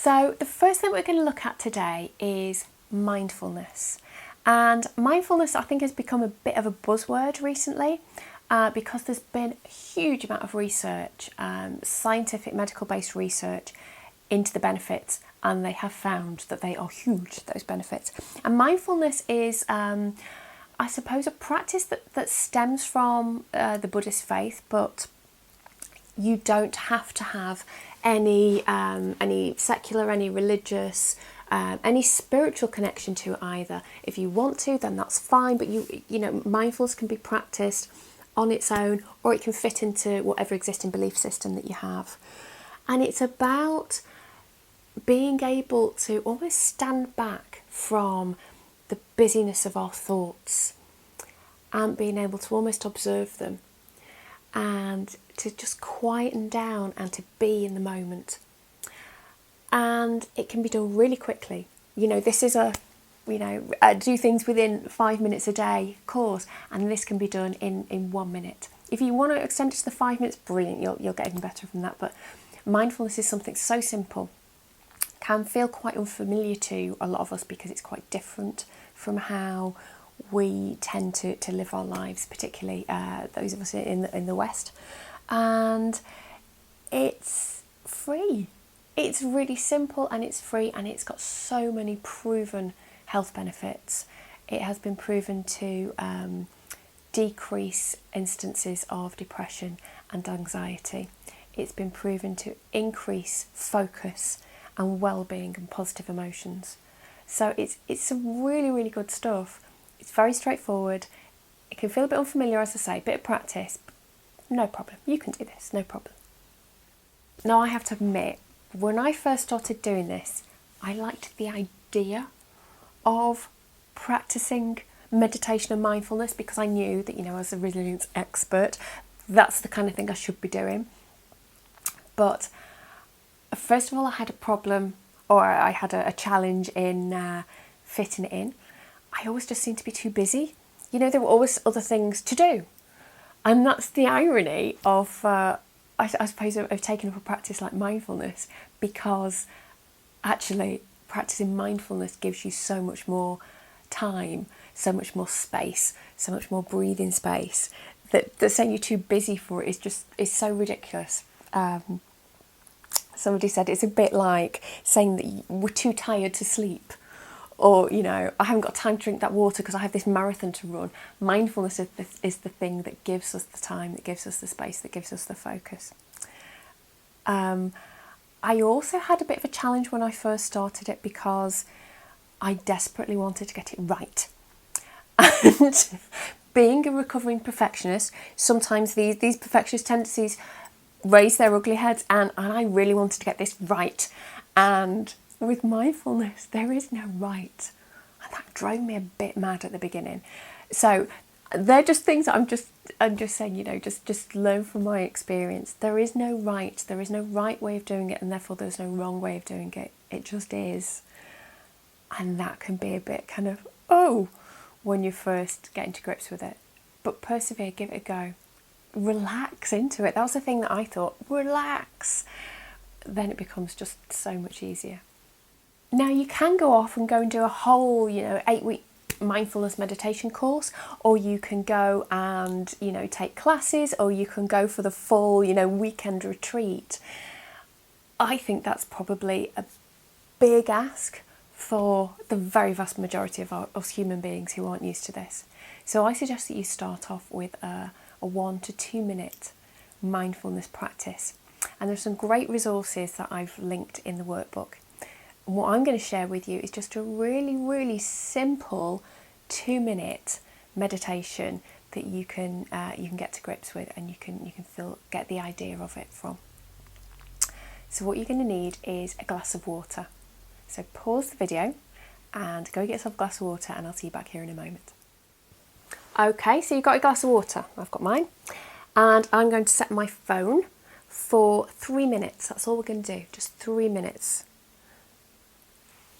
So the first thing we're going to look at today is mindfulness. And mindfulness, I think, has become a bit of a buzzword recently because there's been a huge amount of research, scientific medical-based research into the benefits, and they have found that they are huge, those benefits. And mindfulness is, I suppose, a practice that stems from the Buddhist faith, but you don't have to have any secular, any religious, any spiritual connection to it either. If you want to, then that's fine, but you know, mindfulness can be practiced on its own, or it can fit into whatever existing belief system that you have. And it's about being able to almost stand back from the busyness of our thoughts and being able to almost observe them and to just quieten down and to be in the moment. And it can be done really quickly. You know, this is do things within 5 minutes a day course, and this can be done in 1 minute. If you want to extend it to the 5 minutes, brilliant, you'll get even better from that. But mindfulness is something so simple, can feel quite unfamiliar to a lot of us because it's quite different from how we tend to live our lives, particularly those of us in the West. And it's free. It's really simple and it's free, and it's got so many proven health benefits. It has been proven to decrease instances of depression and anxiety. It's been proven to increase focus and well-being and positive emotions. So it's some really, really good stuff. It's very straightforward. It can feel a bit unfamiliar, as I say, bit of practice. No problem. You can do this, no problem. Now, I have to admit, when I first started doing this, I liked the idea of practicing meditation and mindfulness because I knew that, you know, as a resilience expert, that's the kind of thing I should be doing. But first of all, I had a problem, or I had a challenge in fitting it in. I always just seemed to be too busy. You know, there were always other things to do. And that's the irony of, I suppose, of taking up a practice like mindfulness, because actually practicing mindfulness gives you so much more time, so much more space, so much more breathing space, that saying you're too busy for it is so ridiculous. Somebody said it's a bit like saying that we're too tired to sleep, or, you know, I haven't got time to drink that water because I have this marathon to run. Mindfulness is the thing that gives us the time, that gives us the space, that gives us the focus. I also had a bit of a challenge when I first started it because I desperately wanted to get it right. And being a recovering perfectionist, sometimes these perfectionist tendencies raise their ugly heads, and I really wanted to get this right. And with mindfulness, there is no right. And that drove me a bit mad at the beginning. So they're just things that I'm just saying, you know, just learn from my experience. There is no right. There is no right way of doing it, and therefore there's no wrong way of doing it. It just is. And that can be a bit kind of, when you first get into grips with it. But persevere, give it a go. Relax into it. That was the thing that I thought, relax. Then it becomes just so much easier. Now, you can go off and go and do a whole, 8-week mindfulness meditation course, or you can go and, take classes, or you can go for the full, weekend retreat. I think that's probably a big ask for the very vast majority of us human beings who aren't used to this. So I suggest that you start off with a 1 to 2 minute mindfulness practice. And there's some great resources that I've linked in the workbook. And what I'm going to share with you is just a really, really simple 2-minute meditation that you can get to grips with, and you can get the idea of it from. So what you're going to need is a glass of water. So pause the video and go get yourself a glass of water, and I'll see you back here in a moment. Okay, so you've got a glass of water. I've got mine. And I'm going to set my phone for 3 minutes. That's all we're going to do, just 3 minutes.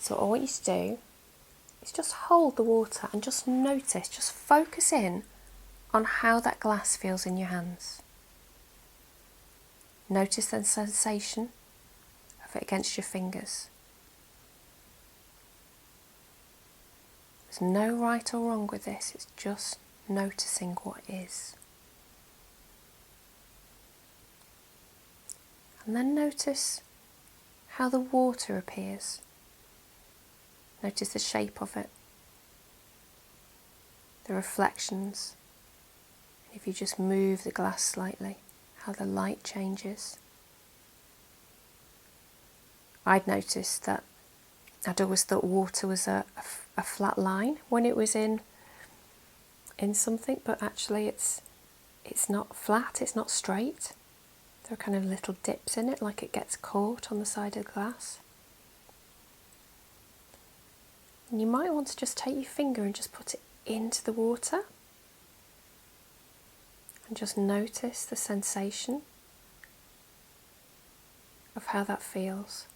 So all I want you to do is just hold the water and just notice, just focus in on how that glass feels in your hands. Notice the sensation of of it against your fingers. There's no right or wrong with this, it's just noticing what is. And then notice how the water appears. Notice the shape of it, the reflections. If you just move the glass slightly, how the light changes. I'd noticed that I'd always thought water was a flat line when it was in something, but actually it's not flat, it's not straight. There are kind of little dips in it, like it gets caught on the side of the glass. And you might want to just take your finger and just put it into the water and just notice the sensation of how that feels.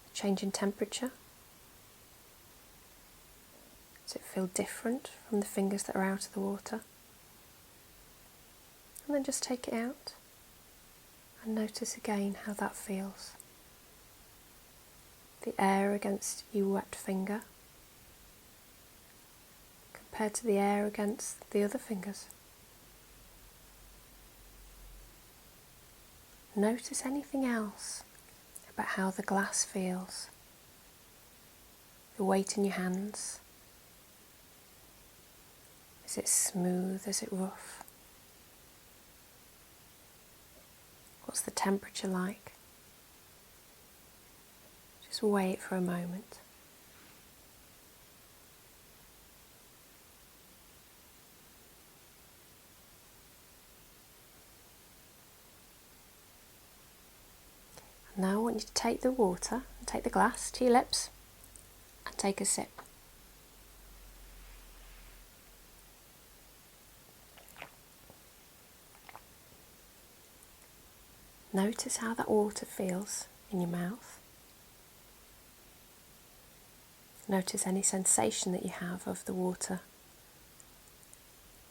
The change in temperature. Does it feel different from the fingers that are out of the water? And then just take it out and notice again how that feels. The air against your wet finger compared to the air against the other fingers. Notice anything else about how the glass feels, the weight in your hands. Is it smooth? Is it rough? What's the temperature like? Just wait for a moment. Now I want you to take the water and take the glass to your lips and take a sip. Notice how that water feels in your mouth. Notice any sensation that you have of the water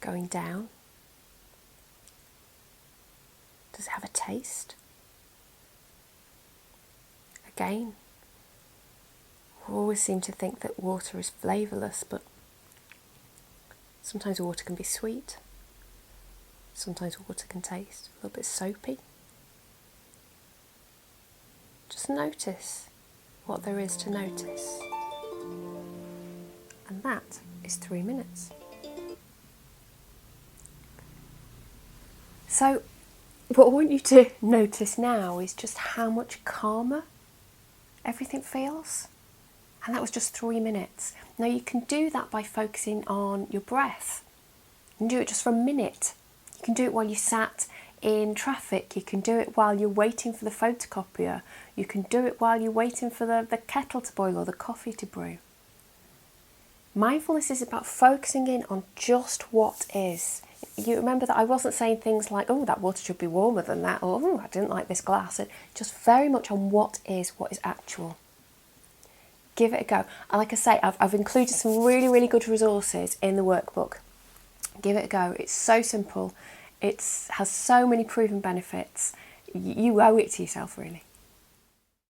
going down. Does it have a taste? Again, we always seem to think that water is flavourless, but sometimes water can be sweet. Sometimes water can taste a little bit soapy. Just notice what there is to notice. And that is 3 minutes. So, what I want you to notice now is just how much calmer everything feels. And that was just 3 minutes. Now you can do that by focusing on your breath. You can do it just for a minute. You can do it while you sat in traffic. You can do it while you're waiting for the photocopier. You can do it while you're waiting for the kettle to boil or the coffee to brew. Mindfulness is about focusing in on just what is. You remember that I wasn't saying things like, oh, that water should be warmer than that, or oh, I didn't like this glass. Just very much on what is actual. Give it a go. And like I say, I've included some really, really good resources in the workbook. Give it a go. It's so simple. It has so many proven benefits. You owe it to yourself, really.